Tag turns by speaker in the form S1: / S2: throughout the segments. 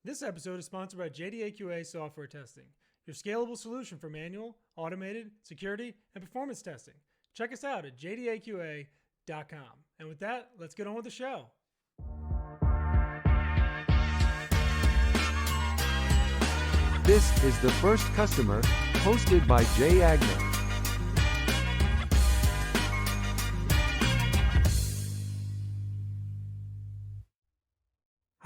S1: This episode is sponsored by JDAQA Software Testing, your scalable solution for manual, automated, security, and performance testing. Check us out at jdaqa.com. And with that, let's get on with the show.
S2: This is The First Customer, hosted by Jay Agnew.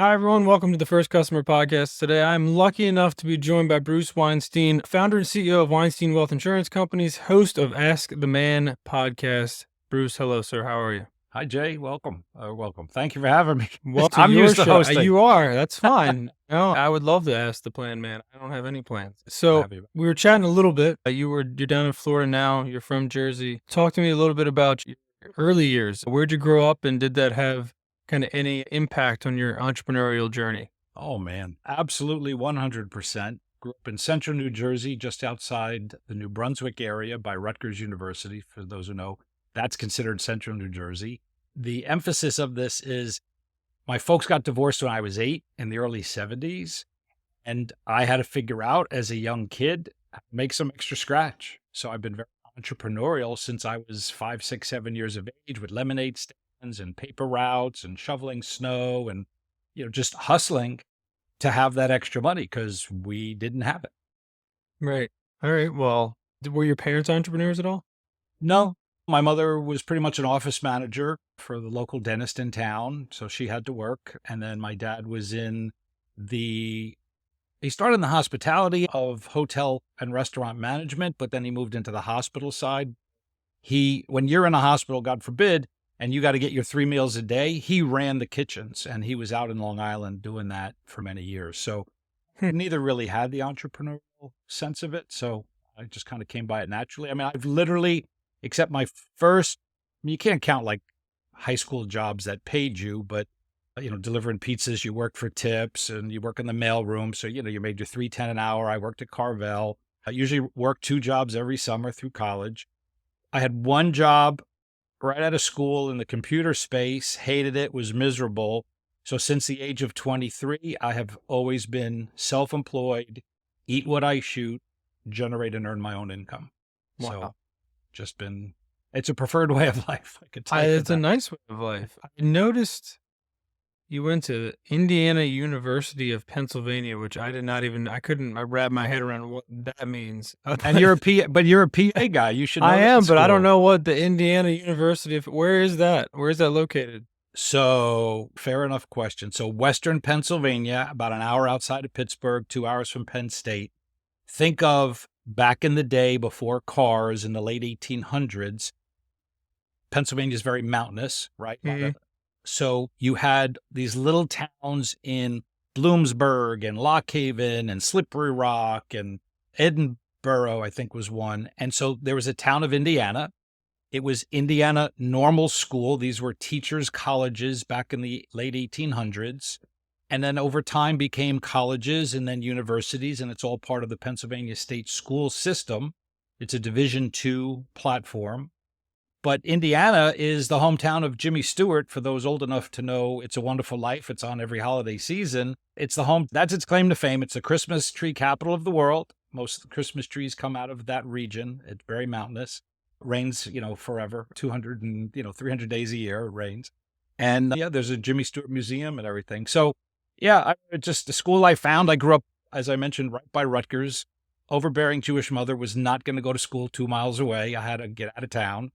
S1: Hi, everyone. Welcome to the First Customer Podcast. Today, I'm lucky enough to be joined by Bruce Weinstein, founder and CEO of Weinstein Wealth Insurance Companies, host of Ask the Man podcast. Bruce, hello, sir. How are you?
S3: Hi, Jay. Welcome. Welcome. Thank you for having me.
S1: Well,
S3: I'm
S1: your
S3: used to
S1: show.
S3: hosting.
S1: You are. That's fine. No, I would love to ask the Planman. I don't have any plans. So we were chatting a little bit. You're down in Florida now. You're from Jersey. Talk to me a little bit about your early years. Where'd you grow up, and did that have kind of any impact on your entrepreneurial journey?
S3: Oh, man. Absolutely 100%. Grew up in central New Jersey, just outside the New Brunswick area by Rutgers University. For those who know, that's considered central New Jersey. The emphasis of this is my folks got divorced when I was 8 in the early 70s. And I had to figure out as a young kid, make some extra scratch. So I've been very entrepreneurial since I was 5, 6, 7 years of age with lemonade stands and paper routes and shoveling snow and, just hustling to have that extra money because we didn't have it.
S1: Right. All right. Well, were your parents entrepreneurs at all?
S3: No, my mother was pretty much an office manager for the local dentist in town. So she had to work. And then my dad was he started in the hospitality of hotel and restaurant management, but then he moved into the hospital side. When you're in a hospital, God forbid, and you got to get your 3 meals a day, he ran the kitchens, and he was out in Long Island doing that for many years. So neither really had the entrepreneurial sense of it. So I just kind of came by it naturally. I mean, I've literally, except my first, you can't count like high school jobs that paid you, but delivering pizzas, you work for tips and you work in the mail room. So, you made your $3.10 an hour. I worked at Carvel. I usually worked 2 jobs every summer through college. I had one job right out of school in the computer space, hated it, was miserable. So since the age of 23, I have always been self-employed, eat what I shoot, generate and earn my own income.
S1: Wow.
S3: So it's a preferred way of life. I could tell you
S1: It's a nice way of life. I noticed you went to Indiana University of Pennsylvania, which I couldn't wrap my head around what that means.
S3: And you're a PA guy. You should know
S1: I am,
S3: that
S1: but I don't
S3: school.
S1: know what the Indiana University where is that? Where is that located?
S3: So fair enough question. So Western Pennsylvania, about an hour outside of Pittsburgh, 2 hours from Penn State. Think of back in the day before cars in the late 1800s, Pennsylvania is very mountainous, right?
S1: Mhm.
S3: So you had these little towns in Bloomsburg and Lock Haven and Slippery Rock and Edinburgh, I think was one. And so there was a town of Indiana. It was Indiana Normal School. These were teachers' colleges back in the late 1800s. And then over time became colleges and then universities. And it's all part of the Pennsylvania state school system. It's a Division II platform. But Indiana is the hometown of Jimmy Stewart. For those old enough to know It's a Wonderful Life, it's on every holiday season. That's its claim to fame. It's the Christmas tree capital of the world. Most of the Christmas trees come out of that region. It's very mountainous. Rains, forever, 200 and, 300 days a year it rains. And there's a Jimmy Stewart museum and everything. So just the school I found. I grew up, as I mentioned, right by Rutgers. Overbearing Jewish mother was not going to go to school 2 miles away. I had to get out of town.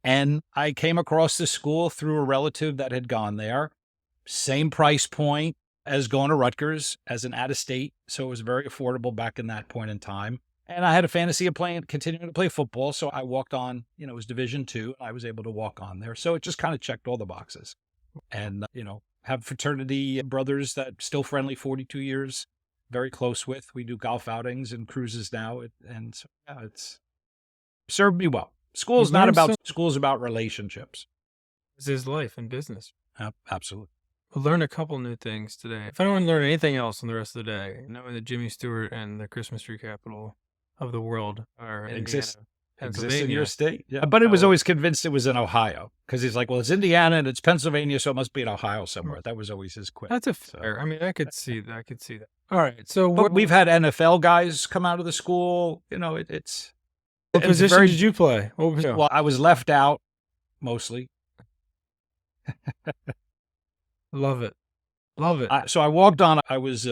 S3: And I came across this school through a relative that had gone there. Same price point as going to Rutgers as an out-of-state. So it was very affordable back in that point in time. And I had a fantasy of continuing to play football. So I walked on, it was Division II. I was able to walk on there. So it just kind of checked all the boxes. And, have fraternity brothers that still friendly 42 years, very close with. We do golf outings and cruises now. And so, it's served me well. School's not about school's about relationships.
S1: This is life and business.
S3: Absolutely.
S1: We'll learn a couple new things today. If I don't learn anything else in the rest of the day, knowing that Jimmy Stewart and the Christmas tree capital of the world are in Indiana.
S3: exists in your
S1: Pennsylvania.
S3: state. Yeah. But it was
S1: Oh,
S3: always convinced it was in Ohio because he's like, well, it's Indiana and it's Pennsylvania, so it must be in Ohio somewhere. That was always his quip.
S1: that's a
S3: So,
S1: fair. I mean, I could see that. I could see that. All right. So
S3: but we've had NFL guys come out of the school. You know,
S1: what
S3: it's
S1: position
S3: very
S1: did you play? What was
S3: well. I was left out mostly.
S1: Love it. Love it.
S3: So I walked on. I was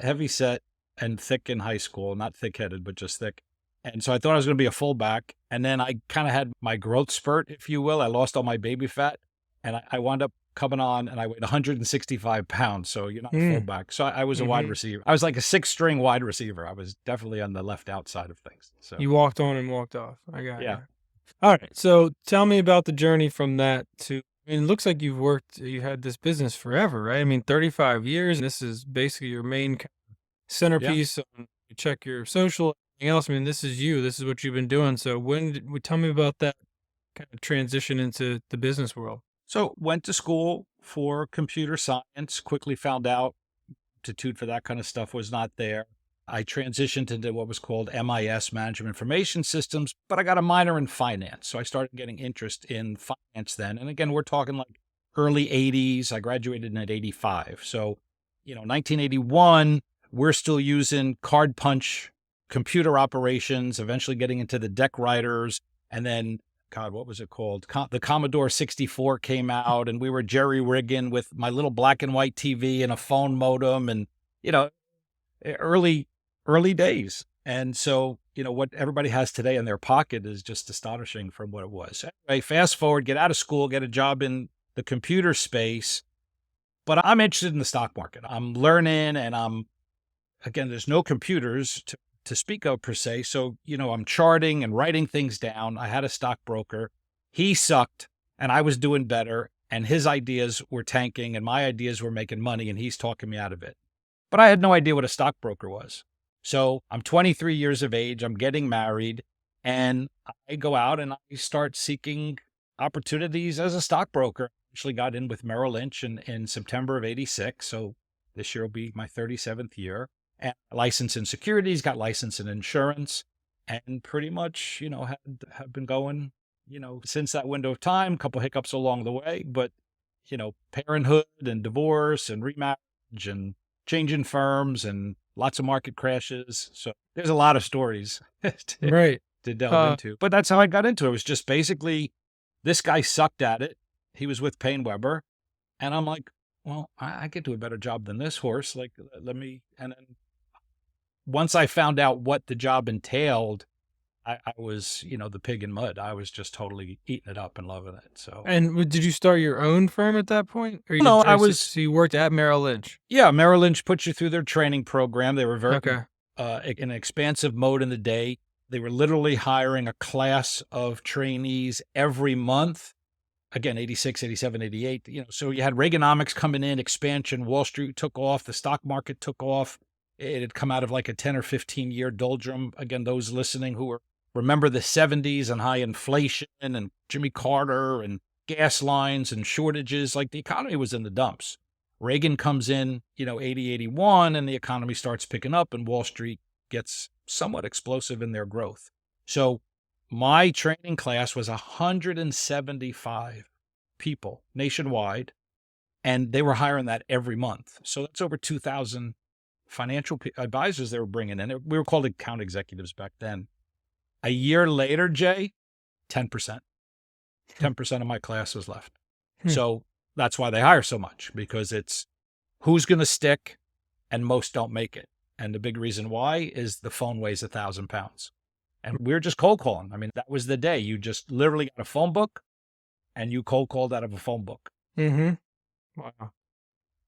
S3: heavy set and thick in high school, not thick headed, but just thick. And so I thought I was going to be a fullback. And then I kind of had my growth spurt, if you will. I lost all my baby fat and I wound up coming on and I weighed 165 pounds. So you're not a fullback. So I was a wide receiver. I was like a 6-string wide receiver. I was definitely on the left outside of things. So
S1: You walked on and walked off. I got
S3: yeah.
S1: it. All right. So tell me about the journey from that to, I mean, it looks like you had this business forever, right? I mean, 35 years. This is basically your main centerpiece. You check your social, everything else. I mean, this is you. This is what you've been doing. So tell me about that kind of transition into the business world?
S3: So went to school for computer science, quickly found out aptitude for that kind of stuff was not there. I transitioned into what was called MIS, Management Information Systems, but I got a minor in finance. So I started getting interest in finance then. And again, we're talking like early 80s. I graduated in 85. So, 1981, we're still using card punch computer operations, eventually getting into the deck writers. And then, God, what was it called? The Commodore 64 came out and we were jerry rigging with my little black and white TV and a phone modem and, early days. And so, what everybody has today in their pocket is just astonishing from what it was. Anyway, fast forward, get out of school, get a job in the computer space. But I'm interested in the stock market. I'm learning and again, there's no computers to speak of per se. So, I'm charting and writing things down. I had a stockbroker. He sucked and I was doing better. And his ideas were tanking and my ideas were making money and he's talking me out of it. But I had no idea what a stockbroker was. So I'm 23 years of age. I'm getting married and I go out and I start seeking opportunities as a stockbroker. Actually got in with Merrill Lynch in September of 86. So this year will be my 37th year. And licensed in securities, got licensed in insurance, and pretty much, have been going, since that window of time, a couple hiccups along the way, but, parenthood and divorce and remarriage and changing firms and lots of market crashes. So there's a lot of stories to delve into. But that's how I got into it. It was just basically this guy sucked at it. He was with Payne Weber. And I'm like, well, I could do a better job than this horse. Like, and then once I found out what the job entailed, I was, the pig in mud. I was just totally eating it up and loving it. So,
S1: and did you start your own firm at that point? Or so you worked at Merrill Lynch?
S3: Yeah, Merrill Lynch puts you through their training program. They were very in an expansive mode in the day. They were literally hiring a class of trainees every month. Again, 86, 87, 88. So you had Reaganomics coming in, expansion, Wall Street took off, the stock market took off. It had come out of like a 10 or 15 year doldrum. Again, those listening who remember the 70s and high inflation and Jimmy Carter and gas lines and shortages, like the economy was in the dumps. Reagan comes in, 80, 81, and the economy starts picking up and Wall Street gets somewhat explosive in their growth. So my training class was 175 people nationwide, and they were hiring that every month. So that's over 2,000 financial advisors they were bringing in. We were called account executives back then. A year later, Jay, 10%. 10% of my class was left. So that's why they hire so much, because it's who's going to stick and most don't make it. And the big reason why is the phone weighs 1,000 pounds. And we were just cold calling. I mean, that was the day. You just literally got a phone book and you cold called out of a phone book.
S1: Mm-hmm. Wow.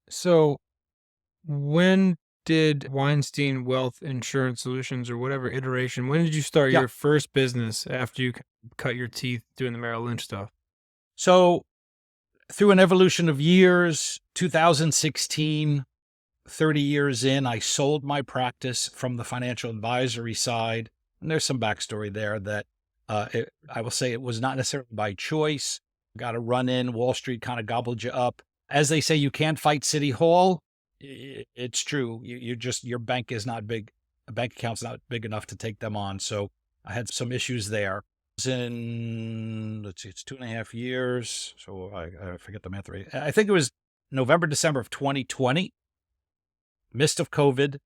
S1: So when did Weinstein Wealth Insurance Solutions or whatever iteration, when did you start your first business after you cut your teeth doing the Merrill Lynch stuff?
S3: So through an evolution of years, 2016, 30 years in, I sold my practice from the financial advisory side. And there's some backstory there that I will say it was not necessarily by choice. Got to run in. Wall Street kind of gobbled you up. As they say, you can't fight City Hall. It's true. Your bank is not big. A bank account's not big enough to take them on. So I had some issues there. let's see, it's 2.5 years. So I forget the math rate. I think it was November, December of 2020, midst of COVID.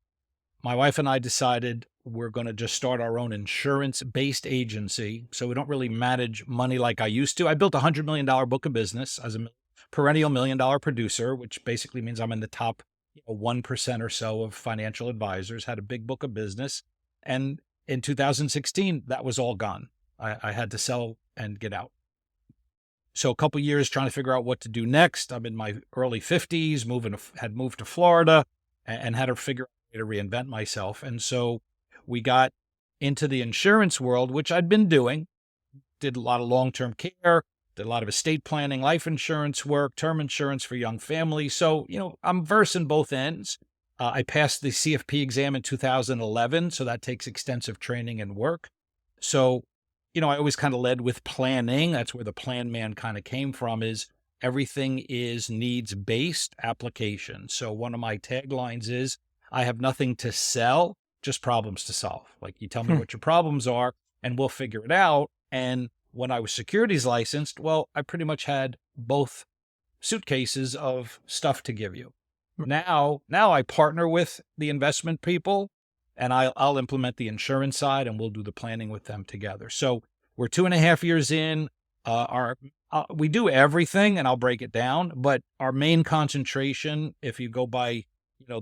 S3: My wife and I decided we're going to just start our own insurance-based agency. So we don't really manage money like I used to. I built a $100 million book of business as a perennial $1 million producer, which basically means I'm in the top 1% or so of financial advisors, had a big book of business. And in 2016, that was all gone. I had to sell and get out. So a couple years trying to figure out what to do next. I'm in my early 50s, had moved to Florida and had to figure out a way to reinvent myself. And so we got into the insurance world, which I'd been doing, did a lot of long-term care, did a lot of estate planning, life insurance work, term insurance for young families. So, I'm versed in both ends. I passed the CFP exam in 2011, so that takes extensive training and work. So, I always kind of led with planning. That's where the Planman kind of came from, is everything is needs-based application. So one of my taglines is, I have nothing to sell, just problems to solve. Like, you tell me what your problems are and we'll figure it out. And when I was securities licensed, well, I pretty much had both suitcases of stuff to give you. Now I partner with the investment people, and I'll implement the insurance side, and we'll do the planning with them together. So we're 2.5 years in. We do everything, and I'll break it down. But our main concentration, if you go by,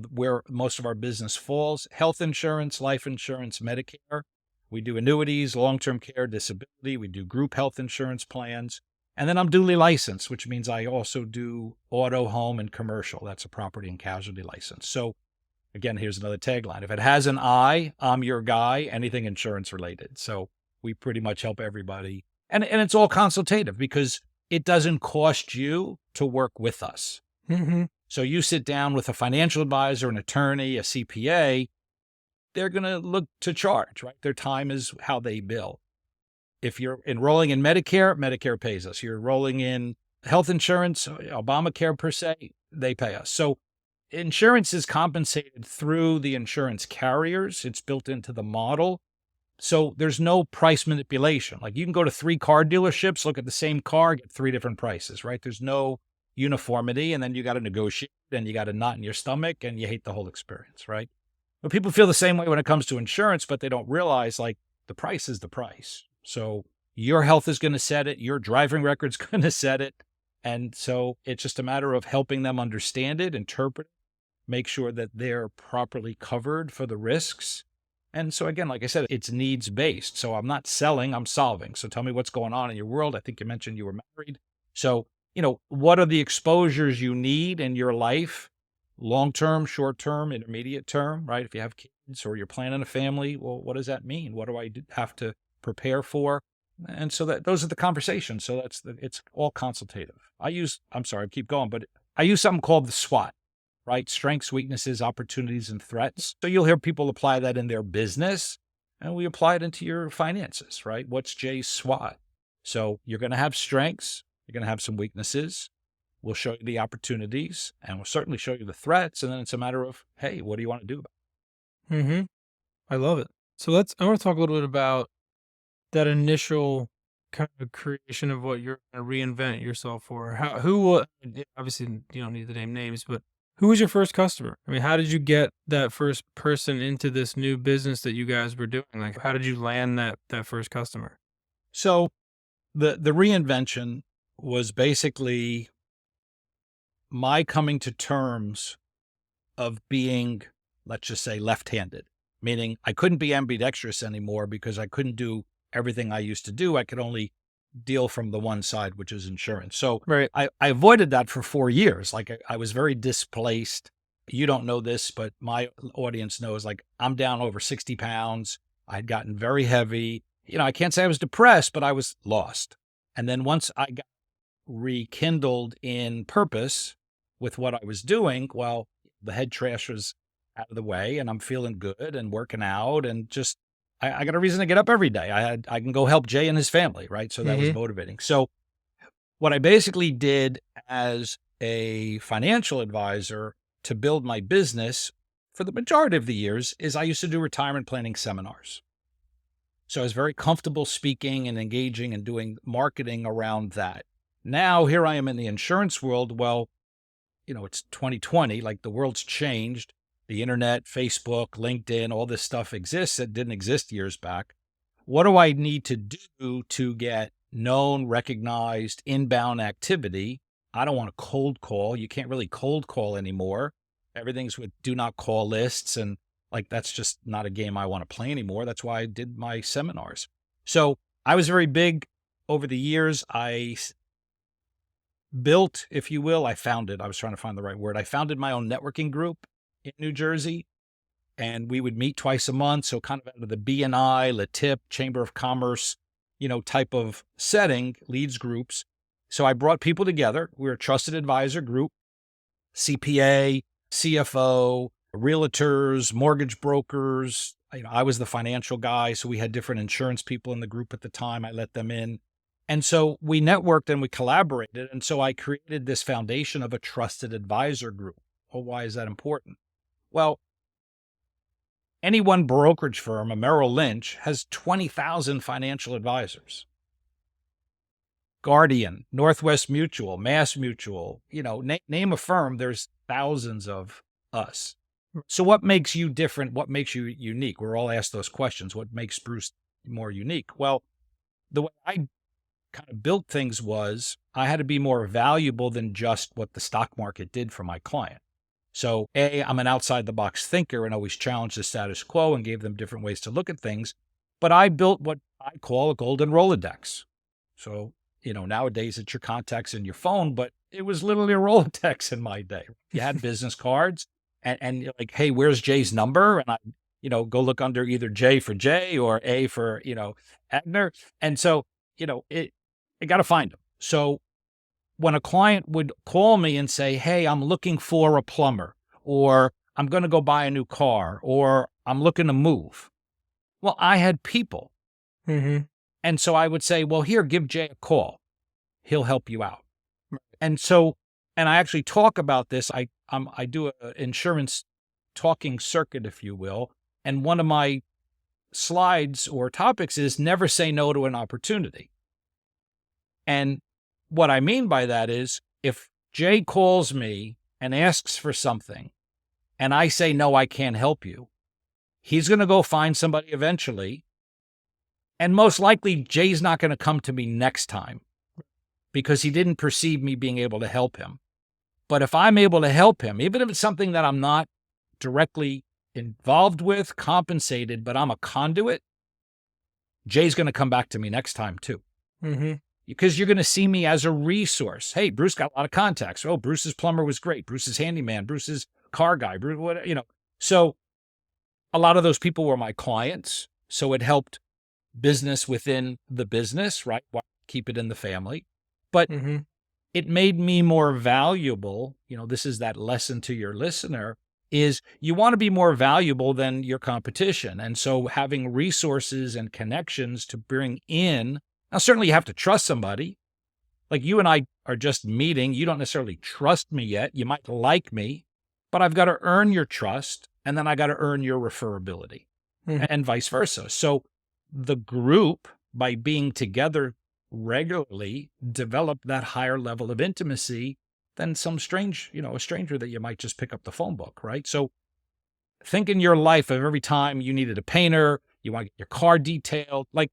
S3: where most of our business falls: health insurance, life insurance, Medicare. We do annuities, long-term care, disability. We do group health insurance plans. And then I'm duly licensed, which means I also do auto, home, and commercial. That's a property and casualty license. So again, here's another tagline: if it has an I, I'm your guy, anything insurance related. So we pretty much help everybody. And it's all consultative, because it doesn't cost you to work with us.
S1: Mm-hmm.
S3: So you sit down with a financial advisor, an attorney, a CPA, they're going to look to charge, right? Their time is how they bill. If you're enrolling in Medicare, Medicare pays us. You're enrolling in health insurance, Obamacare per se, they pay us. So insurance is compensated through the insurance carriers. It's built into the model. So there's no price manipulation. Like, you can go to 3 car dealerships, look at the same car, get 3 different prices, right? There's no uniformity. And then you got to negotiate, and you got a knot in your stomach, and you hate the whole experience, right? But people feel the same way when it comes to insurance, but they don't realize, like, the price is the price. So your health is going to set it. Your driving record's going to set it. And so it's just a matter of helping them understand it, interpret it, make sure that they're properly covered for the risks. And so again, like I said, it's needs based. So I'm not selling, I'm solving. So tell me what's going on in your world. I think you mentioned you were married. So, what are the exposures you need in your life? Long-term, short-term, intermediate term, right? If you have kids or you're planning a family, well, what does that mean? What do I have to prepare for? And so those are the conversations. So it's all consultative. I'm sorry, I keep going, but I use something called the SWOT, right? Strengths, weaknesses, opportunities, and threats. So you'll hear people apply that in their business, and we apply it into your finances, right? What's Jay's SWOT? So you're going to have strengths. You're going to have some weaknesses. We'll show you the opportunities, and we'll certainly show you the threats. And then it's a matter of, hey, what do you want to do about it?
S1: Mm-hmm. I love it. So I want to talk a little bit about that initial kind of creation of what you're going to reinvent yourself for. Obviously you don't need to name names, but who was your first customer? I mean, how did you get that first person into this new business that you guys were doing? Like, how did you land that first customer?
S3: So the reinvention was basically my coming to terms of being, let's just say, left-handed, meaning I couldn't be ambidextrous anymore because I couldn't do everything I used to do. I could only deal from the one side, which is insurance. So
S1: right.
S3: I avoided that for 4 years. Like, I was very displaced. You don't know this, but my audience knows, like, I'm down over 60 pounds. I'd gotten very heavy. I can't say I was depressed, but I was lost. And then once I got rekindled in purpose with what I was doing, well, the head trash was out of the way, and I'm feeling good and working out, and just, I got a reason to get up every day. I can go help Jay and his family, right? So that was motivating. So what I basically did as a financial advisor to build my business for the majority of the years is I used to do retirement planning seminars. So I was very comfortable speaking and engaging and doing marketing around that. Now here I am in the insurance world. Well, it's 2020, like the world's changed. The internet, Facebook, LinkedIn, all this stuff exists that didn't exist years back. What do I need to do to get known, recognized, inbound activity? I don't want to cold call. You can't really cold call anymore. Everything's with do not call lists. And like, that's just not a game I want to play anymore. That's why I did my seminars. So I was very big over the years. I built, if you will, I founded, I was trying to find the right word. I founded my own networking group in New Jersey, and we would meet twice a month. So kind of out of the BNI, LATIP, Chamber of Commerce, type of setting, leads groups. So I brought people together. We were a trusted advisor group, CPA, CFO, realtors, mortgage brokers. I was the financial guy. So we had different insurance people in the group at the time. I let them in. And so we networked and we collaborated. And so I created this foundation of a trusted advisor group. Well, why is that important? Well, any one brokerage firm, a Merrill Lynch, has 20,000 financial advisors. Guardian, Northwest Mutual, Mass Mutual, name a firm, there's thousands of us. So what makes you different? What makes you unique? We're all asked those questions. What makes Bruce more unique? Well, the way I kind of built things was I had to be more valuable than just what the stock market did for my client. So I'm an outside the box thinker and always challenged the status quo and gave them different ways to look at things. But I built what I call a golden Rolodex. So, nowadays it's your contacts in your phone, but it was literally a Rolodex in my day. You had business cards and you're like, hey, where's Jay's number? And I, go look under either J for Jay or A for, Agner. And so, I got to find them. So when a client would call me and say, hey, I'm looking for a plumber, or I'm going to go buy a new car, or I'm looking to move. Well, I had people.
S1: Mm-hmm.
S3: And so I would say, well, here, give Jay a call. He'll help you out. And so, and I actually talk about this. I do an insurance talking circuit, if you will. And one of my slides or topics is never say no to an opportunity. And what I mean by that is if Jay calls me and asks for something and I say, no, I can't help you, he's going to go find somebody eventually. And most likely Jay's not going to come to me next time because he didn't perceive me being able to help him. But if I'm able to help him, even if it's something that I'm not directly involved with, compensated, but I'm a conduit, Jay's going to come back to me next time too.
S1: Mm-hmm.
S3: Because you're going to see me as a resource. Hey, Bruce got a lot of contacts. Oh, Bruce's plumber was great. Bruce's handyman, Bruce's car guy, Bruce, what, So a lot of those people were my clients. So it helped business within the business, right? Keep it in the family. But it made me more valuable. This is that lesson to your listener is you want to be more valuable than your competition. And so having resources and connections to bring in. Now, certainly you have to trust somebody. Like you and I are just meeting. You don't necessarily trust me yet. You might like me, but I've got to earn your trust, and then I got to earn your referability, and vice versa. So the group, by being together regularly, developed that higher level of intimacy than some strange, a stranger that you might just pick up the phone book, right? So think in your life of every time you needed a painter, you want to get your car detailed, like,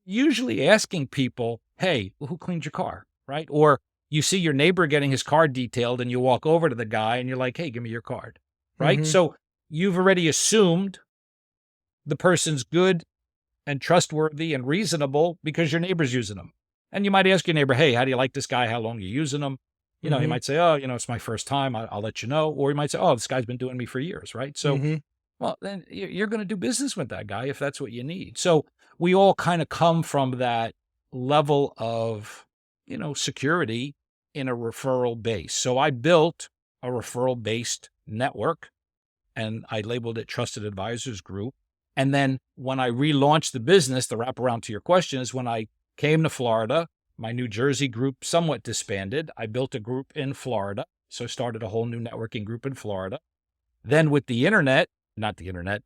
S3: usually asking people, hey, well, who cleaned your car, right? Or you see your neighbor getting his car detailed and you walk over to the guy and you're like, hey, give me your card, right? So you've already assumed the person's good and trustworthy and reasonable because your neighbor's using them. And you might ask your neighbor, hey, how do you like this guy? How long are you using him? He might say, oh, it's my first time. I'll let you know. Or he might say, oh, this guy's been doing me for years, right? So, well, then you're going to do business with that guy if that's what you need. So we all kind of come from that level of, security in a referral base. So I built a referral-based network and I labeled it Trusted Advisors Group. And then when I relaunched the business, the wraparound to your question is when I came to Florida, my New Jersey group somewhat disbanded. I built a group in Florida. So started a whole new networking group in Florida. Then with the internet,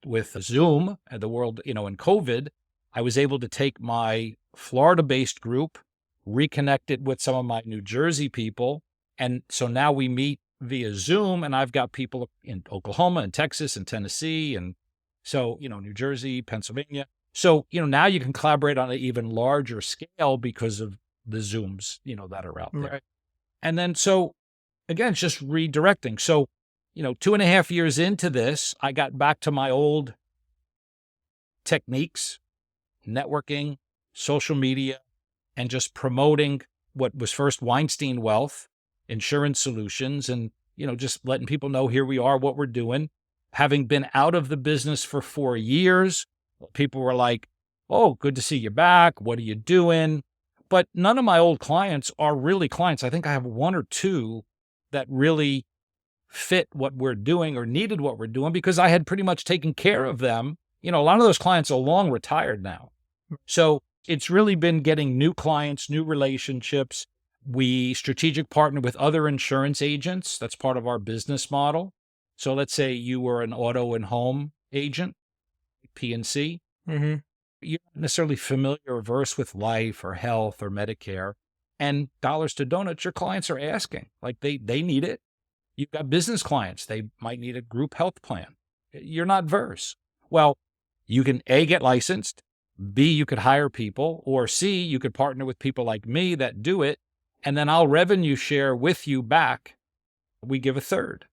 S3: with Zoom and the world, in COVID, I was able to take my Florida-based group, reconnect it with some of my New Jersey people. And so now we meet via Zoom, and I've got people in Oklahoma and Texas and Tennessee. And so, New Jersey, Pennsylvania. So, now you can collaborate on an even larger scale because of the Zooms, that are out there.
S1: Right.
S3: And then, so again, it's just redirecting. So, 2.5 years into this, I got back to my old techniques, networking, social media, and just promoting what was first Weinstein Wealth, insurance solutions, and, just letting people know here we are, what we're doing. Having been out of the business for 4 years, people were like, oh, good to see you back. What are you doing? But none of my old clients are really clients. I think I have one or two that really fit what we're doing or needed what we're doing because I had pretty much taken care of them. A lot of those clients are long retired now. So it's really been getting new clients, new relationships. We strategic partner with other insurance agents. That's part of our business model. So let's say you were an auto and home agent, P&C.
S1: Mm-hmm.
S3: You're not necessarily familiar or versed with life or health or Medicare. And dollars to donuts, your clients are asking. Like they need it. You've got business clients. They might need a group health plan. You're not versed. Well, you can A, get licensed. B, you could hire people. Or C, you could partner with people like me that do it. And then I'll revenue share with you back. We give a third.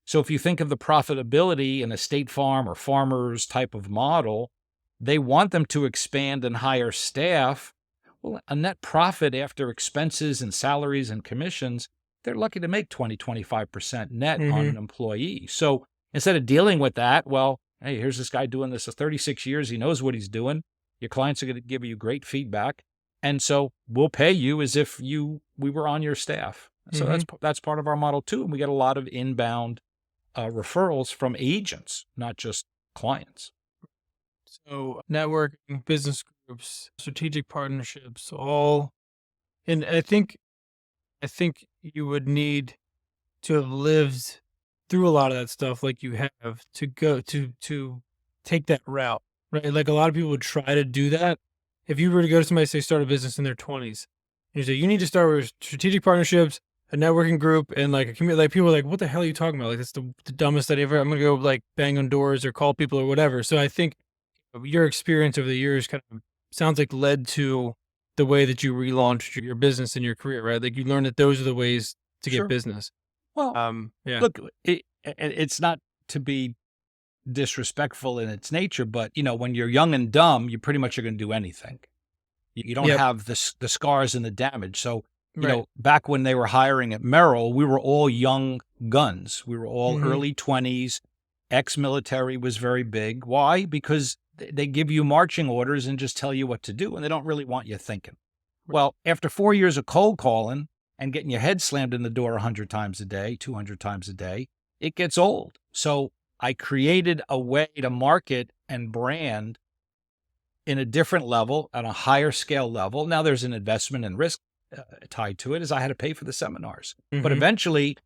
S3: So if you think of the profitability in a State Farm or Farmers type of model, they want them to expand and hire staff. Well, a net profit after expenses and salaries and commissions, they're lucky to make 20, 25% net on an employee. So instead of dealing with that, well, hey, here's this guy doing this for 36 years. He knows what he's doing. Your clients are going to give you great feedback. And so we'll pay you as if we were on your staff. So that's part of our model too. And we get a lot of inbound referrals from agents, not just clients.
S1: So networking, business groups, strategic partnerships, all, and I think you would need to have lived through a lot of that stuff like you have to go to take that route, right? Like a lot of people would try to do that. If you were to go to somebody, say, start a business in their 20s, and you say, you need to start with strategic partnerships, a networking group, and like a community, like people are like, what the hell are you talking about? Like, that's the dumbest idea ever. I'm going to go like bang on doors or call people or whatever. So I think your experience over the years kind of sounds like led to the way that you relaunched your business and your career, right? Like you learned that those are the ways to get business.
S3: Well,
S1: yeah.
S3: Look, it's not to be disrespectful in its nature, but when you're young and dumb, you pretty much are going to do anything. You don't have the scars and the damage. So, back when they were hiring at Merrill, we were all young guns. We were all early 20s. Ex-military was very big. Why? Because they give you marching orders and just tell you what to do, and they don't really want you thinking. Well, after 4 years of cold calling and getting your head slammed in the door 100 times a day, 200 times a day, it gets old. So I created a way to market and brand in a different level, at a higher scale level. Now there's an investment and risk tied to it, as I had to pay for the seminars. But eventually,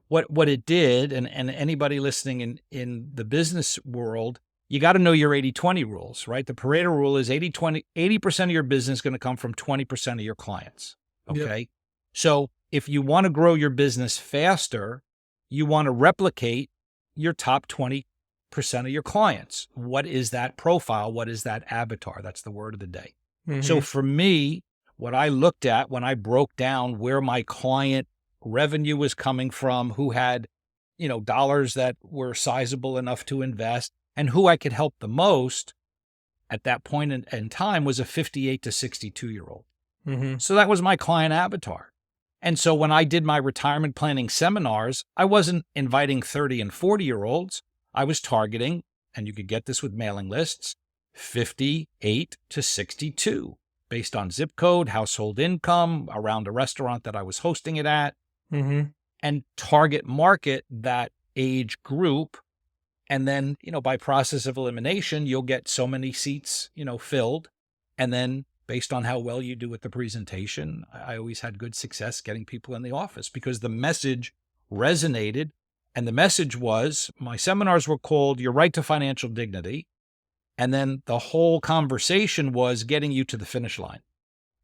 S3: what it did, and anybody listening in the business world, you got to know your 80-20 rules, right? The Pareto rule is 80% of your business is going to come from 20% of your clients. Okay. Yep. So if you want to grow your business faster, you want to replicate your top 20% of your clients. What is that profile? What is that avatar? That's the word of the day. So for me, what I looked at when I broke down where my client revenue was coming from, who had, dollars that were sizable enough to invest, and who I could help the most at that point in time was a 58 to 62-year-old. So that was my client avatar. And so when I did my retirement planning seminars, I wasn't inviting 30 and 40-year-olds. I was targeting, and you could get this with mailing lists, 58 to 62, based on zip code, household income, around a restaurant that I was hosting it at, and target market that age group. And then, by process of elimination, you'll get so many seats, filled. And then based on how well you do with the presentation, I always had good success getting people in the office because the message resonated. And the message was, my seminars were called Your Right to Financial Dignity. And then the whole conversation was getting you to the finish line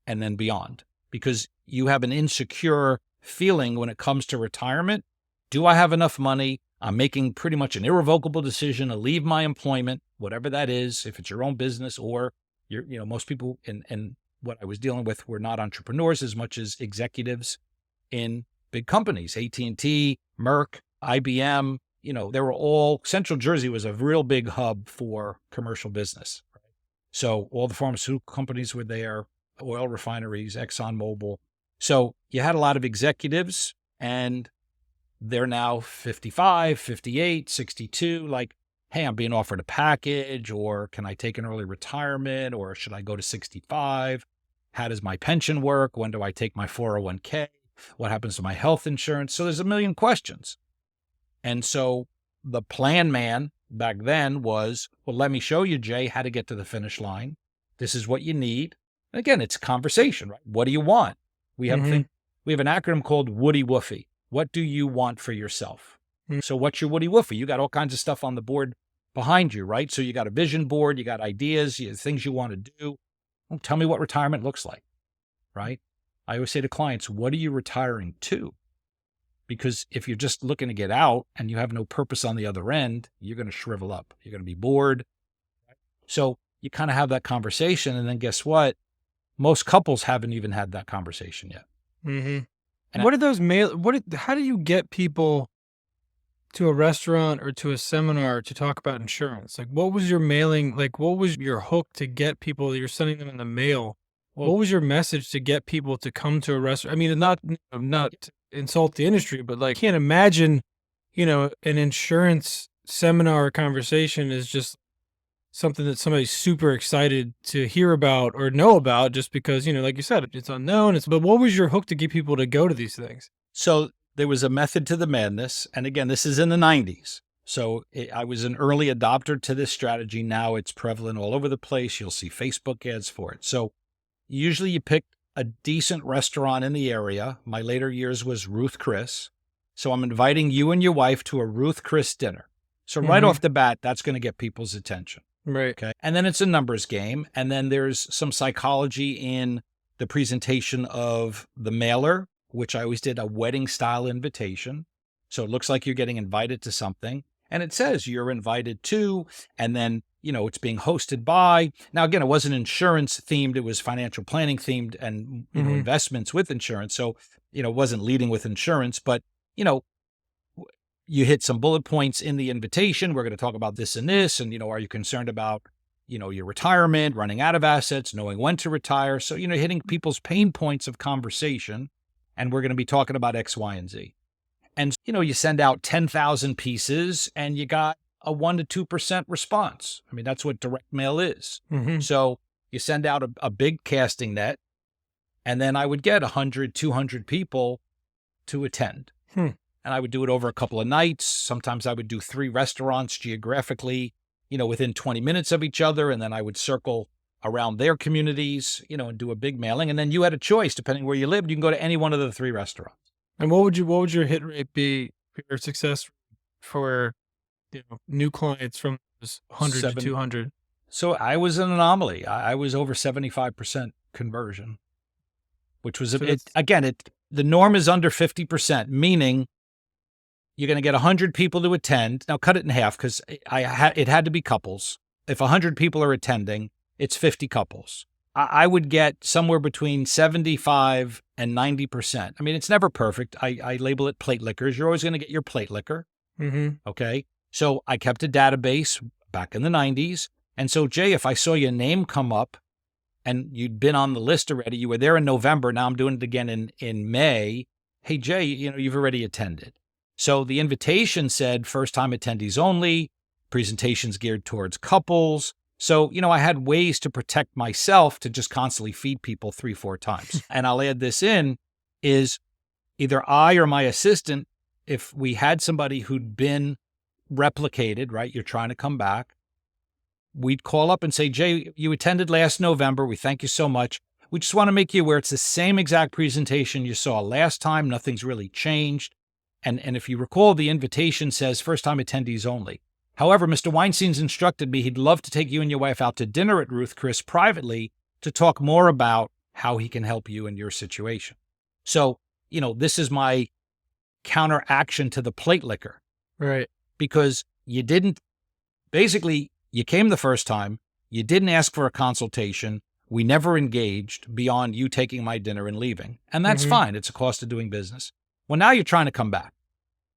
S3: and then beyond, because you have an insecure feeling when it comes to retirement. Do I have enough money? I'm making pretty much an irrevocable decision to leave my employment, whatever that is, if it's your own business or most people in what I was dealing with were not entrepreneurs as much as executives in big companies, AT&T, Merck, IBM. They were all, Central Jersey was a real big hub for commercial business. So all the pharmaceutical companies were there, oil refineries, ExxonMobil. So you had a lot of executives, and they're now 55, 58, 62, like, hey, I'm being offered a package, or can I take an early retirement, or should I go to 65? How does my pension work? When do I take my 401k? What happens to my health insurance? So there's a million questions. And so the plan man back then was, well, let me show you, Jay, how to get to the finish line. This is what you need. And again, it's conversation, right? What do you want? We have an acronym called Woody Woofy. What do you want for yourself? So what's your Woody Woofy? You got all kinds of stuff on the board behind you, right? So you got a vision board, you got ideas, things you want to do. Well, tell me what retirement looks like, right? I always say to clients, what are you retiring to? Because if you're just looking to get out and you have no purpose on the other end, you're going to shrivel up. You're going to be bored. So you kind of have that conversation. And then guess what? Most couples haven't even had that conversation yet.
S1: Mm-hmm. And what are those how do you get people to a restaurant or to a seminar to talk about insurance? Like, what was your mailing? Like, what was your hook to get people? You're sending them in the mail. Well, what was your message to get people to come to a restaurant? I mean, not to insult the industry, but like, I can't imagine, an insurance seminar or conversation is just something that somebody's super excited to hear about or know about, just because, like you said, it's unknown. But what was your hook to get people to go to these things?
S3: So there was a method to the madness. And again, this is in the 90s. So I was an early adopter to this strategy. Now it's prevalent all over the place. You'll see Facebook ads for it. So usually you pick a decent restaurant in the area. My later years was Ruth Chris. So I'm inviting you and your wife to a Ruth Chris dinner. So right off the bat, that's going to get people's attention.
S1: Right.
S3: Okay. And then it's a numbers game. And then there's some psychology in the presentation of the mailer, which I always did a wedding style invitation. So it looks like you're getting invited to something. And it says you're invited to, and then, it's being hosted by. Now, again, it wasn't insurance themed. It was financial planning themed and investments with insurance. So, it wasn't leading with insurance, but, you hit some bullet points in the invitation. We're going to talk about this and this. And, are you concerned about, your retirement, running out of assets, knowing when to retire? So, hitting people's pain points of conversation. And we're going to be talking about X, Y, and Z. And, you send out 10,000 pieces and you got a 1% to 2% response. I mean, that's what direct mail is. So you send out a big casting net, and then I would get 100, 200 people to attend. And I would do it over a couple of nights. Sometimes I would do 3 restaurants geographically, within 20 minutes of each other. And then I would circle around their communities, and do a big mailing. And then you had a choice, depending where you lived, you can go to any one of the 3 restaurants.
S1: And what would your hit rate be for your success for, new clients from 100 to 200?
S3: So I was an anomaly. I was over 75% conversion, which was, the norm is under 50%, meaning you're going to get 100 people to attend. Now cut it in half, because it had to be couples. If 100 people are attending, it's 50 couples. I would get somewhere between 75 and 90%. I mean, it's never perfect. I label it plate lickers. You're always going to get your plate licker. Okay. So I kept a database back in the 90s. And so, Jay, if I saw your name come up and you'd been on the list already, you were there in November. Now I'm doing it again in May. Hey, Jay, you've already attended. So the invitation said first time attendees only, presentations geared towards couples. So, I had ways to protect myself to just constantly feed people 3-4 times. And I'll add this in, is either I or my assistant, if we had somebody who'd been replicated, right? You're trying to come back. We'd call up and say, Jay, you attended last November. We thank you so much. We just want to make you aware it's the same exact presentation you saw last time. Nothing's really changed. And if you recall, the invitation says first time attendees only. However, Mr. Weinstein's instructed me he'd love to take you and your wife out to dinner at Ruth Chris privately to talk more about how he can help you in your situation. So, this is my counteraction to the plate liquor.
S1: Right.
S3: Because you came the first time, you didn't ask for a consultation, we never engaged beyond you taking my dinner and leaving. And that's fine. It's a cost of doing business. Well, now you're trying to come back.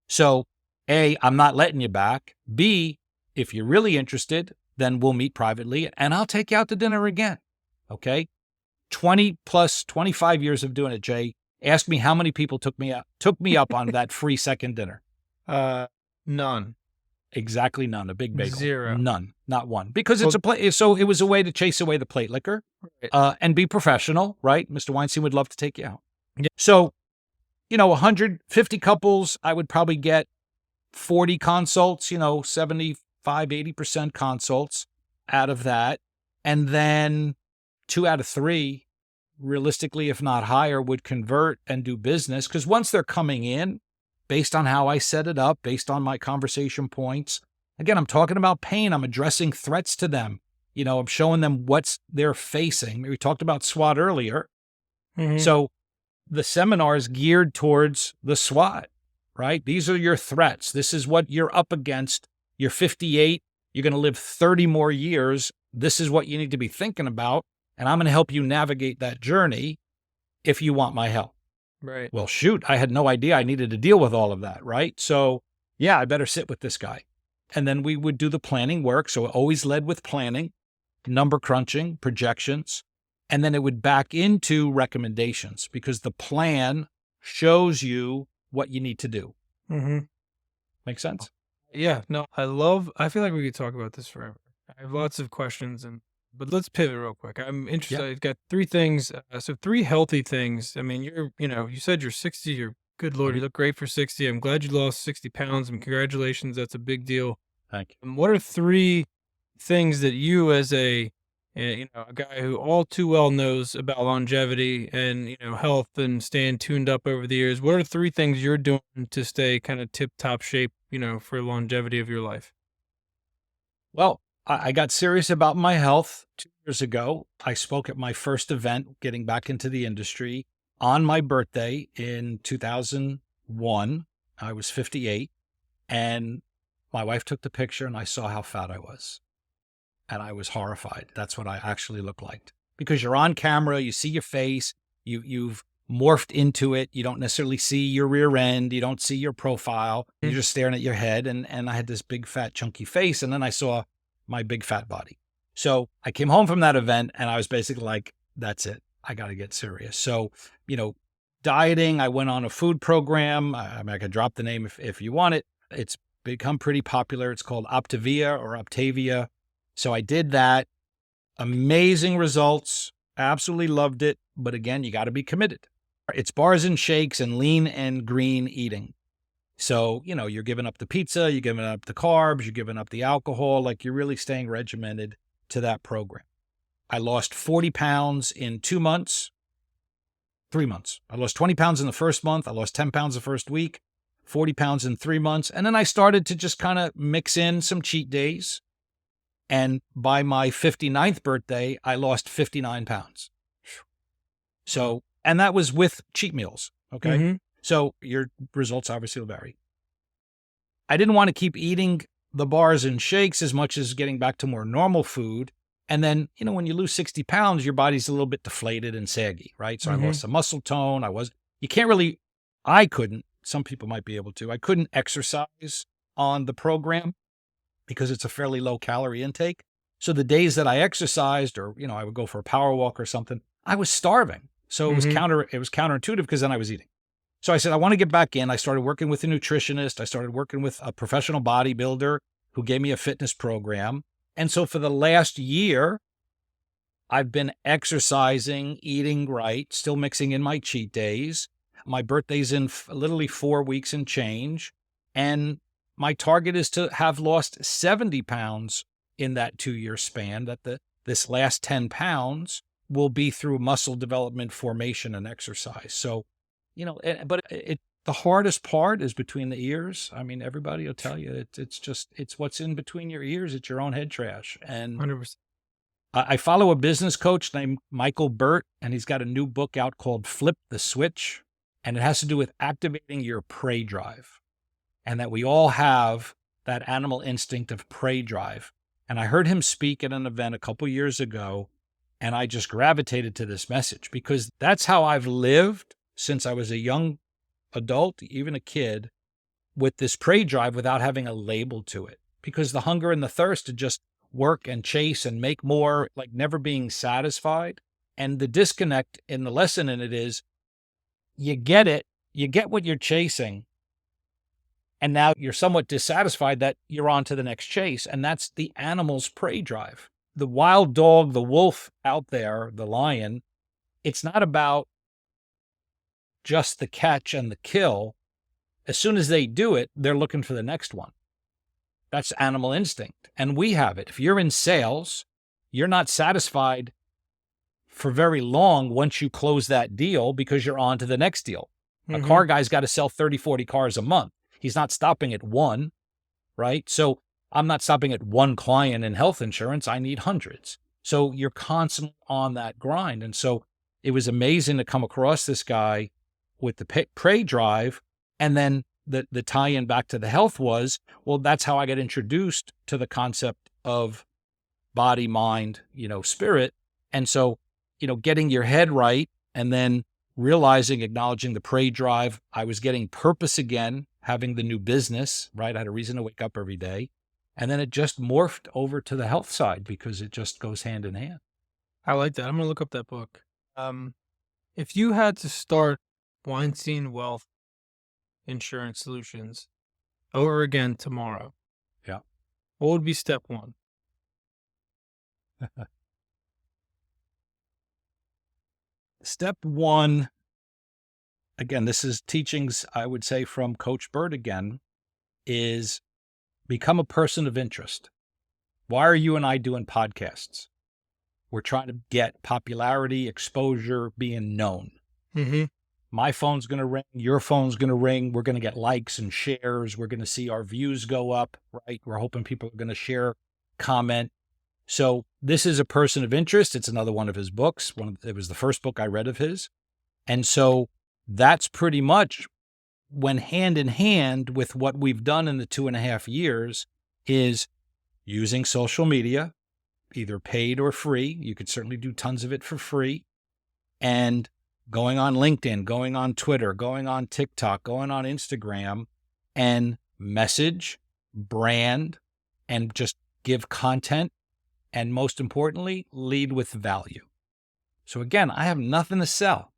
S3: So, A, I'm not letting you back. B, if you're really interested, then we'll meet privately and I'll take you out to dinner again. Okay? 25 years of doing it, Jay. Ask me how many people took me up on that free second dinner.
S1: None.
S3: Exactly none. A big bagel.
S1: 0.
S3: None. Not one. Because so it was a way to chase away the plate liquor, and be professional, right? Mr. Weinstein would love to take you out.
S1: Yeah.
S3: So, 150 couples, I would probably get 40 consults, 75, 80% consults out of that. And then 2 out of 3, realistically, if not higher, would convert and do business. Because once they're coming in, based on how I set it up, based on my conversation points, again, I'm talking about pain. I'm addressing threats to them. I'm showing them what they're facing. We talked about SWOT earlier. So the seminar is geared towards the SWOT, right? These are your threats. This is what you're up against. You're 58. You're going to live 30 more years. This is what you need to be thinking about. And I'm going to help you navigate that journey if you want my help.
S1: Right.
S3: Well, shoot, I had no idea I needed to deal with all of that, right? So, yeah, I better sit with this guy. And then we would do the planning work. So it always led with planning, number crunching, projections, and then it would back into recommendations because the plan shows you what you need to do. Make sense?
S1: Yeah. No, I feel like we could talk about this forever. I have lots of questions, but let's pivot real quick. I'm interested.
S3: Yeah.
S1: I've got 3 things. So 3 healthy things. I mean, you said you're 60. You're good Lord. You look great for 60. I'm glad you lost 60 pounds and congratulations. That's a big deal.
S3: Thank you.
S1: What are 3 things that you as a guy who all too well knows about longevity and, health and staying tuned up over the years, what are 3 things you're doing to stay kind of tip top shape, for longevity of your life?
S3: Well, I got serious about my health 2 years ago. I spoke at my first event, getting back into the industry, on my birthday in 2001. I was 58, and my wife took the picture, and I saw how fat I was, and I was horrified. That's what I actually looked like. Because you're on camera, you see your face, you've morphed into it. You don't necessarily see your rear end. You don't see your profile. You're just staring at your head, and I had this big, fat, chunky face, and then I saw my big fat body. So I came home from that event and I was basically like, that's it. I got to get serious. So, dieting, I went on a food program. I mean, I could drop the name if you want it. It's become pretty popular. It's called Optavia or Optavia. So I did that. Amazing results. Absolutely loved it. But again, you got to be committed. It's bars and shakes and lean and green eating. So, you're giving up the pizza, you're giving up the carbs, you're giving up the alcohol, like you're really staying regimented to that program. I lost 40 pounds in 2 months, 3 months. I lost 20 pounds in the first month. I lost 10 pounds the first week, 40 pounds in 3 months. And then I started to just kind of mix in some cheat days. And by my 59th birthday, I lost 59 pounds. So, and that was with cheat meals. Okay. So your results obviously will vary. I didn't want to keep eating the bars and shakes as much as getting back to more normal food. And then, when you lose 60 pounds, your body's a little bit deflated and saggy, right? So I lost some muscle tone. I couldn't, some people might be able to, I couldn't exercise on the program because it's a fairly low calorie intake. So the days that I exercised or, I would go for a power walk or something, I was starving. So it was counterintuitive because then I was eating. So I said, I want to get back in. I started working with a nutritionist. I started working with a professional bodybuilder who gave me a fitness program. And so for the last year, I've been exercising, eating right, still mixing in my cheat days. My birthday's in literally 4 weeks and change. And my target is to have lost 70 pounds in that 2-year span, that this last 10 pounds will be through muscle development, formation, and exercise. So, but The hardest part is between the ears. I mean, everybody will tell you it's what's in between your ears. It's your own head trash. And
S1: 100%.
S3: I follow a business coach named Michael Burt, and he's got a new book out called Flip the Switch. And it has to do with activating your prey drive, and that we all have that animal instinct of prey drive. And I heard him speak at an event a couple years ago, and I just gravitated to this message because that's how I've lived since I was a young adult, even a kid, with this prey drive without having a label to it. Because the hunger and the thirst to just work and chase and make more, like never being satisfied. And the disconnect in the lesson in it is you get it, you get what you're chasing, and now you're somewhat dissatisfied that you're on to the next chase. And that's the animal's prey drive. The wild dog, the wolf out there, the lion, it's not about just the catch and the kill. As soon as they do it, they're looking for the next one. That's animal instinct. And we have it. If you're in sales, you're not satisfied for very long once you close that deal because you're on to the next deal. A car guy's got to sell 30, 40 cars a month. He's not stopping at one, right? So I'm not stopping at one client in health insurance. I need hundreds. So you're constantly on that grind. And so it was amazing to come across this guy with the prey drive. And then the tie-in back to the health was, well, that's how I got introduced to the concept of body, mind, spirit. And so, getting your head right and then realizing, acknowledging the prey drive, I was getting purpose again, having the new business, right? I had a reason to wake up every day. And then it just morphed over to the health side because it just goes hand in hand.
S1: I like that. I'm going to look up that book. If you had to start Weinstein Wealth Insurance Solutions over again tomorrow,
S3: yeah,
S1: what would be step one?
S3: Step one, again, this is teachings, I would say, from Coach Burt again, is become a person of interest. Why are you and I doing podcasts? We're trying to get popularity, exposure, being known. My phone's going to ring. Your phone's going to ring. We're going to get likes and shares. We're going to see our views go up, right? We're hoping people are going to share, comment. So this is a person of interest. It's another one of his books. It was the first book I read of his. And so that's pretty much when hand in hand with what we've done in the 2.5 years is using social media, either paid or free. You could certainly do tons of it for free. And going on LinkedIn, going on Twitter, going on TikTok, going on Instagram, and message, brand, and just give content. And most importantly, lead with value. So again, I have nothing to sell.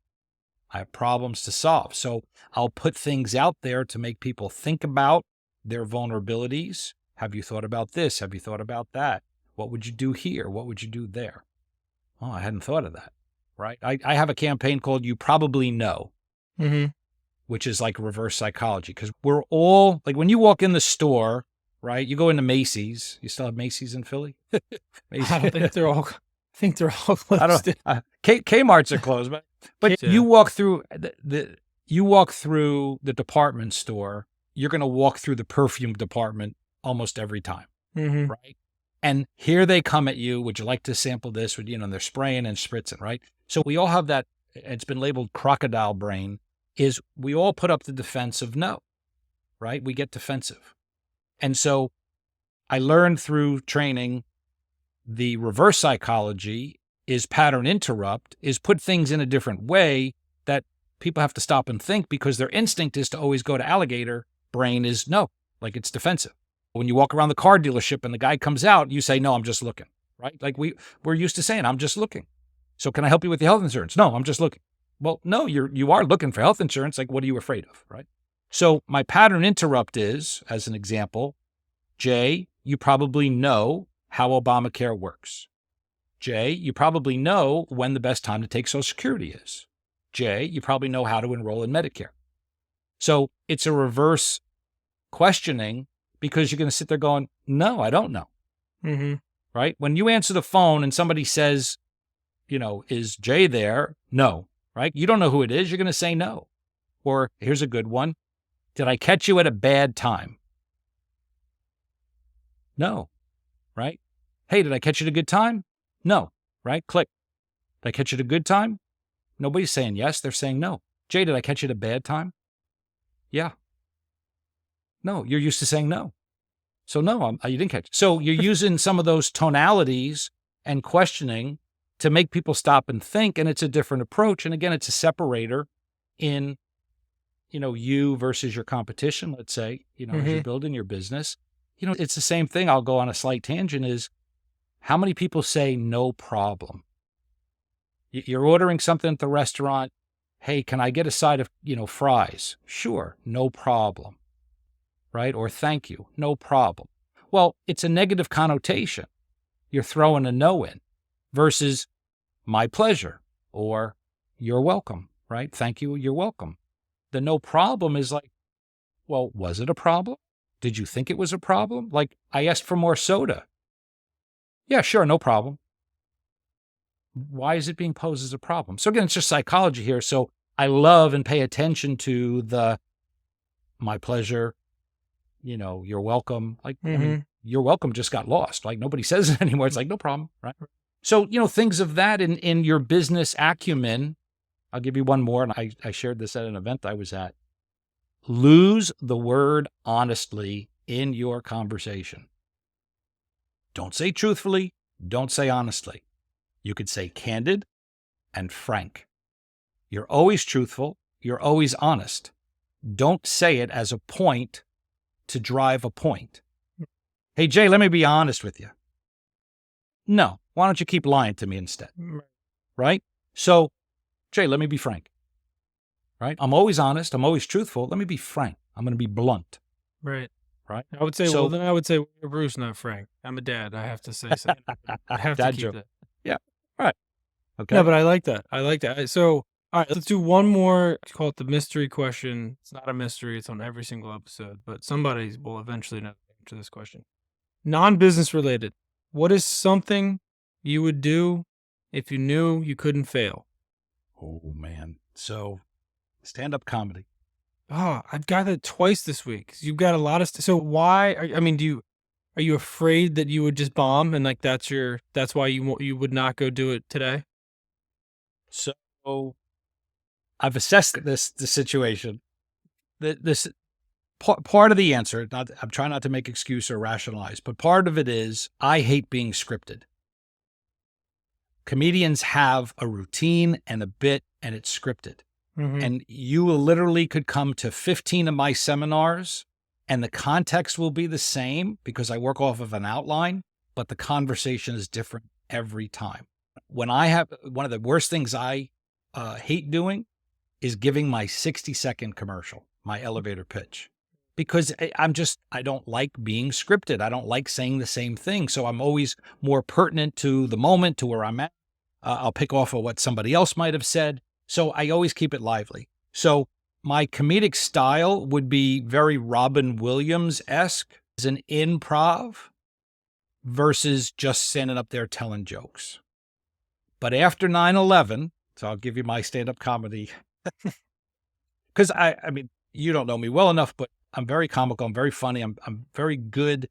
S3: I have problems to solve. So I'll put things out there to make people think about their vulnerabilities. Have you thought about this? Have you thought about that? What would you do here? What would you do there? Oh, I hadn't thought of that, right? I have a campaign called You Probably Know, which is like reverse psychology. Because we're all, like when you walk in the store, right? You go into Macy's. You still have Macy's in Philly?
S1: Macy's. I don't think they're all. I think they're all closed.
S3: Kmart's are closed, but you walk through you walk through the department store. You're going to walk through the perfume department almost every time, right? And here they come at you. Would you like to sample this? And they're spraying and spritzing, right? So we all have that. It's been labeled crocodile brain. Is we all put up the defense of no, right? We get defensive. And so I learned through training the reverse psychology is pattern interrupt, is put things in a different way that people have to stop and think because their instinct is to always go to alligator. Brain is no, like it's defensive. When you walk around the car dealership and the guy comes out, you say, no, I'm just looking, right? Like we're used to saying, I'm just looking. So can I help you with your health insurance? No, I'm just looking. Well, no, you are looking for health insurance. Like, what are you afraid of, right? So my pattern interrupt is, as an example, Jay, you probably know how Obamacare works. Jay, you probably know when the best time to take Social Security is. Jay, you probably know how to enroll in Medicare. So it's a reverse questioning because you're going to sit there going, no, I don't know. Right? When you answer the phone and somebody says, is Jay there? No, right? You don't know who it is. You're going to say no. Or here's a good one. Did I catch you at a bad time? No, right? Hey, did I catch you at a good time? No, right? Click. Did I catch you at a good time? Nobody's saying yes. They're saying no. Jay, did I catch you at a bad time? Yeah. No, you're used to saying no. So no, you didn't catch it. So you're using some of those tonalities and questioning to make people stop and think, and it's a different approach. And again, it's a separator in, you versus your competition, let's say, as you're building your business. It's the same thing. I'll go on a slight tangent is how many people say no problem? You're ordering something at the restaurant. Hey, can I get a side of, fries? Sure, no problem. Right? Or thank you, no problem. Well, it's a negative connotation. You're throwing a no in versus my pleasure or you're welcome, right? Thank you, you're welcome. The no problem is like, well, was it a problem? Did you think it was a problem? Like, I asked for more soda. Yeah, sure, no problem. Why is it being posed as a problem? So again, it's just psychology here. So I love and pay attention to the my pleasure, you're welcome. Like, I mean, you're welcome just got lost. Like nobody says it anymore. It's like, no problem, right? So, things of that in your business acumen. I'll give you one more. And I shared this at an event I was at. Lose the word honestly in your conversation. Don't say truthfully. Don't say honestly. You could say candid and frank. You're always truthful. You're always honest. Don't say it as a point to drive a point. Hey, Jay, let me be honest with you. No. Why don't you keep lying to me instead? Right? So, Jay, let me be frank. Right? I'm always honest. I'm always truthful. Let me be frank. I'm going to be blunt.
S1: Right.
S3: Right?
S1: I would say, then I would say Bruce, not Frank. I'm a dad. I have to say something. I have to keep that.
S3: Yeah. All right. Okay.
S1: No, but I like that. So, all right, let's do one more. Call it the mystery question. It's not a mystery. It's on every single episode, but somebody will eventually know the answer to this question. Non-business related. What is something you would do if you knew you couldn't fail?
S3: Oh, man. So, stand-up comedy.
S1: Oh, I've got it twice this week. You've got a lot of so why? Are you afraid that you would just bomb and like that's why you would not go do it today?
S3: So I've assessed the situation. This part of the answer. I'm trying not to make excuse or rationalize, but part of it is I hate being scripted. Comedians have a routine and a bit, and it's scripted. And you literally could come to 15 of my seminars and the context will be the same because I work off of an outline, but the conversation is different every time. When I have one of the worst things I hate doing is giving my 60-second commercial, my elevator pitch, because I don't like being scripted. I don't like saying the same thing. So I'm always more pertinent to the moment, to where I'm at. I'll pick off of what somebody else might have said. So I always keep it lively. So my comedic style would be very Robin Williams-esque as an improv versus just standing up there telling jokes. But after 9/11, so I'll give you my stand-up comedy, because I mean, you don't know me well enough, but I'm very comical. I'm very funny. I'm very good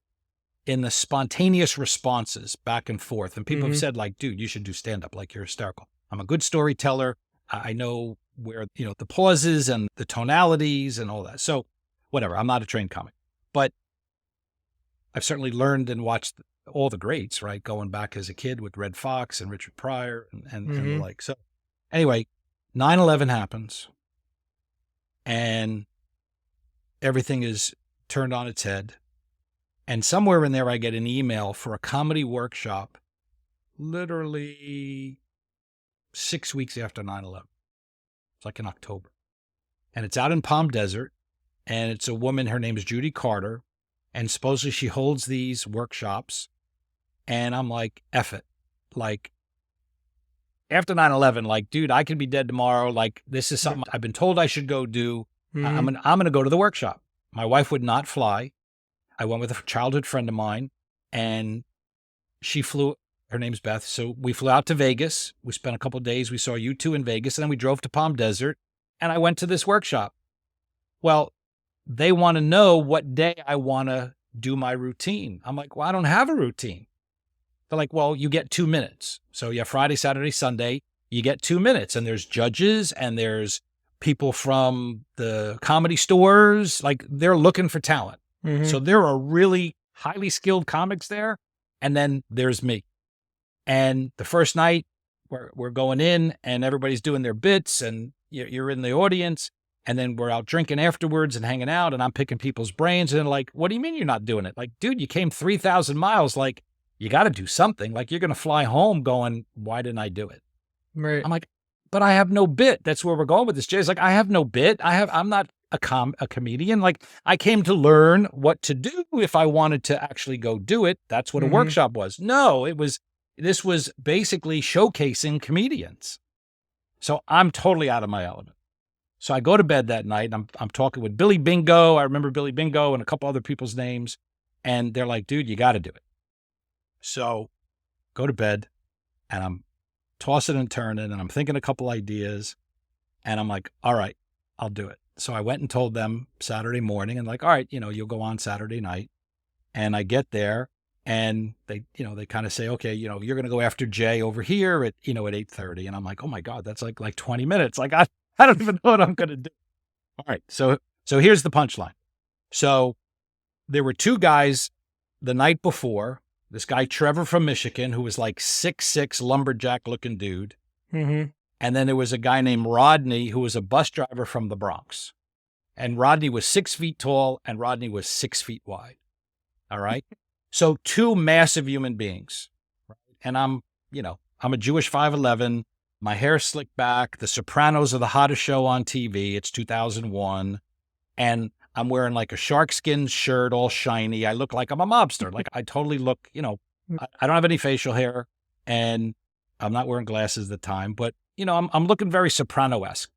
S3: in the spontaneous responses back and forth. And people have said like, dude, you should do stand-up, like you're hysterical. I'm a good storyteller. I know where, the pauses and the tonalities and all that. So whatever, I'm not a trained comic, but I've certainly learned and watched all the greats, right? Going back as a kid with Red Fox and Richard Pryor and the like. So anyway, 9/11 happens and everything is turned on its head. And somewhere in there, I get an email for a comedy workshop, literally 6 weeks after 9/11. It's like in October. And it's out in Palm Desert. And it's a woman, her name is Judy Carter. And supposedly she holds these workshops. And I'm like, F it. Like, after 9/11, like, dude, I could be dead tomorrow. Like, this is something I've been told I should go do. I'm gonna go to the workshop. My wife would not fly. I went with a childhood friend of mine. And she flew. Her name's Beth. So we flew out to Vegas. We spent a couple of days. We saw U2 in Vegas. And then we drove to Palm Desert. And I went to this workshop. well, they want to know what day I want to do my routine. I'm like, well, I don't have a routine. They're like, well, you get 2 minutes. So yeah, Friday, Saturday, Sunday, you get 2 minutes. And there's judges and there's people from the comedy stores. Like they're looking for talent.
S1: Mhm.
S3: So there are really highly skilled comics there. And then there's me. And the first night we're going in and everybody's doing their bits and you're in the audience. And then we're out drinking afterwards and hanging out and I'm picking people's brains. And they're like, what do you mean you're not doing it? Like, dude, you came 3,000 miles. Like, you got to do something. Like, you're going to fly home going, why didn't I do it?
S1: Right.
S3: I'm like, but I have no bit. That's where we're going with this. Jay's like, I have no bit. I'm not a comedian. Like, I came to learn what to do if I wanted to actually go do it. That's what a workshop was. No, this was basically showcasing comedians. So I'm totally out of my element. So I go to bed that night and I'm talking with Billy Bingo. I remember Billy Bingo and a couple other people's names. And they're like, dude, you got to do it. So go to bed and I'm tossing and turning and I'm thinking a couple ideas and I'm like, all right, I'll do it. So I went and told them Saturday morning and like, all right, you'll go on Saturday night. And I get there and they kind of say, okay, you're going to go after Jay over here at 8:30. And I'm like, oh my God, that's like 20 minutes. Like, I don't even know what I'm going to do. All right. So here's the punchline. So there were two guys the night before, this guy, Trevor from Michigan, who was like 6'6" lumberjack looking dude.
S1: Mm-hmm.
S3: And then there was a guy named Rodney, who was a bus driver from the Bronx. And Rodney was 6 feet tall and Rodney was 6 feet wide. All right. So two massive human beings. And I'm a Jewish 5'11". My hair's slicked back. The Sopranos are the hottest show on TV. It's 2001. And I'm wearing like a sharkskin shirt, all shiny. I look like I'm a mobster. Like I totally look, I don't have any facial hair and I'm not wearing glasses at the time, but I'm looking very Soprano-esque.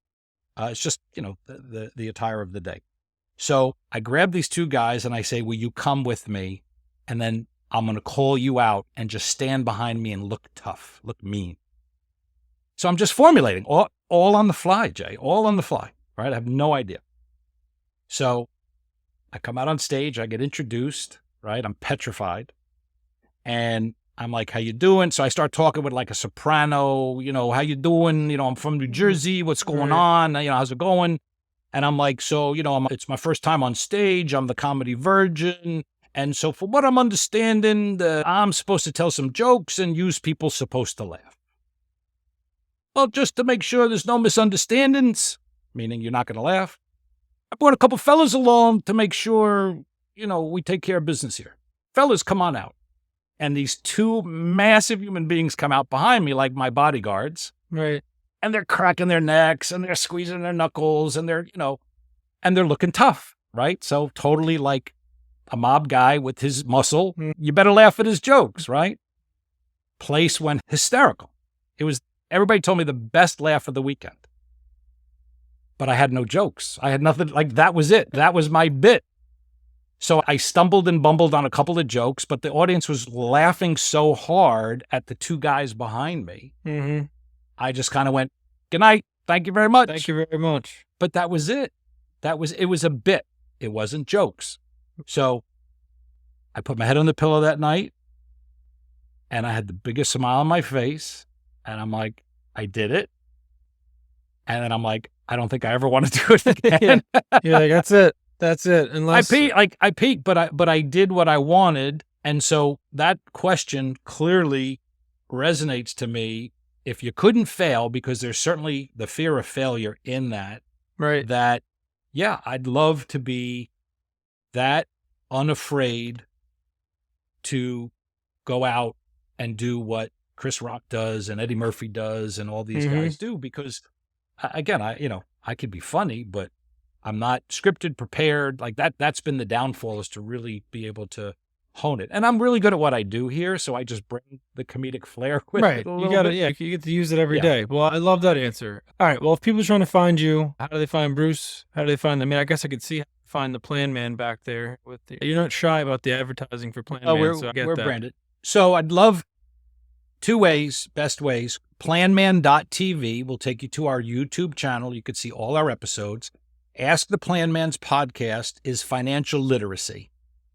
S3: It's just, the attire of the day. So I grab these two guys and I say, will you come with me? And then I'm going to call you out and just stand behind me and look tough, look mean. So I'm just formulating all on the fly, Jay, all on the fly, right? I have no idea. So I come out on stage, I get introduced, right? I'm petrified. And I'm like, how you doing? So I start talking with like a soprano, how you doing? I'm from New Jersey. What's going on? How's it going? And I'm like, so, it's my first time on stage. I'm the comedy virgin. And so from what I'm understanding, I'm supposed to tell some jokes and people's supposed to laugh. Well, just to make sure there's no misunderstandings, meaning you're not going to laugh, I brought a couple fellas along to make sure, we take care of business here. Fellas, come on out. And these two massive human beings come out behind me like my bodyguards.
S1: Right.
S3: And they're cracking their necks and they're squeezing their knuckles and they're, and they're looking tough, right? So totally like a mob guy with his muscle. You better laugh at his jokes, right? Place went hysterical. Everybody told me the best laugh of the weekend. But I had no jokes. I had nothing, like that was it. That was my bit. So I stumbled and bumbled on a couple of jokes, but the audience was laughing so hard at the two guys behind me.
S1: Mm-hmm.
S3: I just kind of went, good night. Thank you very much.
S1: Thank you very much.
S3: But that was it. It was a bit. It wasn't jokes. So I put my head on the pillow that night and I had the biggest smile on my face. And I'm like, I did it. And then I'm like, I don't think I ever want to do it again.
S1: You're like, that's it. That's it. Unless
S3: I peaked, but I did what I wanted. And so that question clearly resonates to me. If you couldn't fail, because there's certainly the fear of failure in that,
S1: right?
S3: That, yeah, I'd love to be that unafraid to go out and do what Chris Rock does and Eddie Murphy does and all these guys do, because again, I could be funny, but I'm not scripted, prepared. Like that's been the downfall, is to really be able to hone it. And I'm really good at what I do here, so I just bring the comedic flair with it a little bit.
S1: You get to use it every day. Well, I love that answer. All right, well, if people are trying to find you, how do they find Bruce? How do they find, I guess I could see how to find the Planman back there. You're not shy about the advertising for Planman.
S3: Oh, we're branded. So I'd love two ways, best ways. Planman.tv will take you to our YouTube channel. You could see all our episodes. Ask the Plan Man's podcast is financial literacy.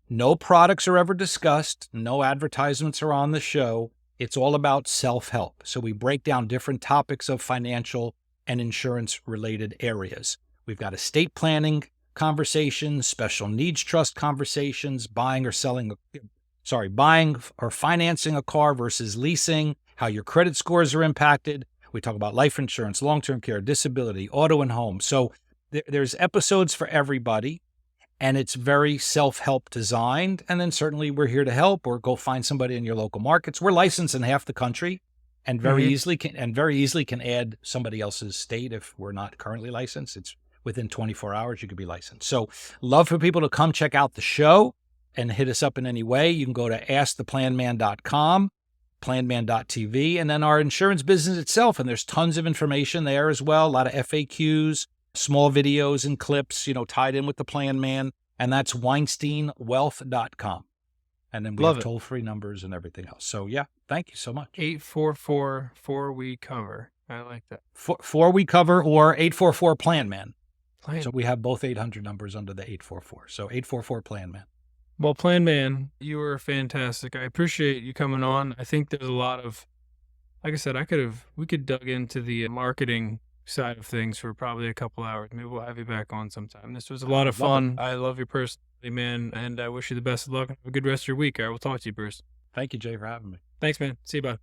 S3: No products are ever discussed. No advertisements are on the show. It's all about self-help. So we break down different topics of financial and insurance-related areas. We've got estate planning conversations, special needs trust conversations, buying or financing a car versus leasing, how your credit scores are impacted. We talk about life insurance, long-term care, disability, auto and home. So there's episodes for everybody, and it's very self-help designed. And then certainly we're here to help, or go find somebody in your local markets. We're licensed in half the country, and very easily can add somebody else's state if we're not currently licensed. It's within 24 hours you could be licensed. So love for people to come check out the show and hit us up in any way. You can go to asktheplanman.com, planman.tv, and then our insurance business itself. And there's tons of information there as well. A lot of FAQs, small videos and clips, tied in with the Plan Man. And that's weinsteinwealth.com. And then we have toll-free numbers and everything else. So yeah, thank you so much.
S1: 844-4WE-COVER. I like that.
S3: 4WE-COVER or 844 Plan Man. So we have both 800 numbers under the 844. So 844 Plan Man.
S1: Well, Plan Man, you were fantastic. I appreciate you coming on. I think there's a lot of, like I said, we could dug into the marketing side of things for probably a couple hours. Maybe we'll have you back on sometime. This was a lot of fun. I love your personality, man, and I wish you the best of luck and have a good rest of your week. I will talk to you, Bruce.
S3: Thank you, Jay, for having me.
S1: Thanks, man. See you, bud.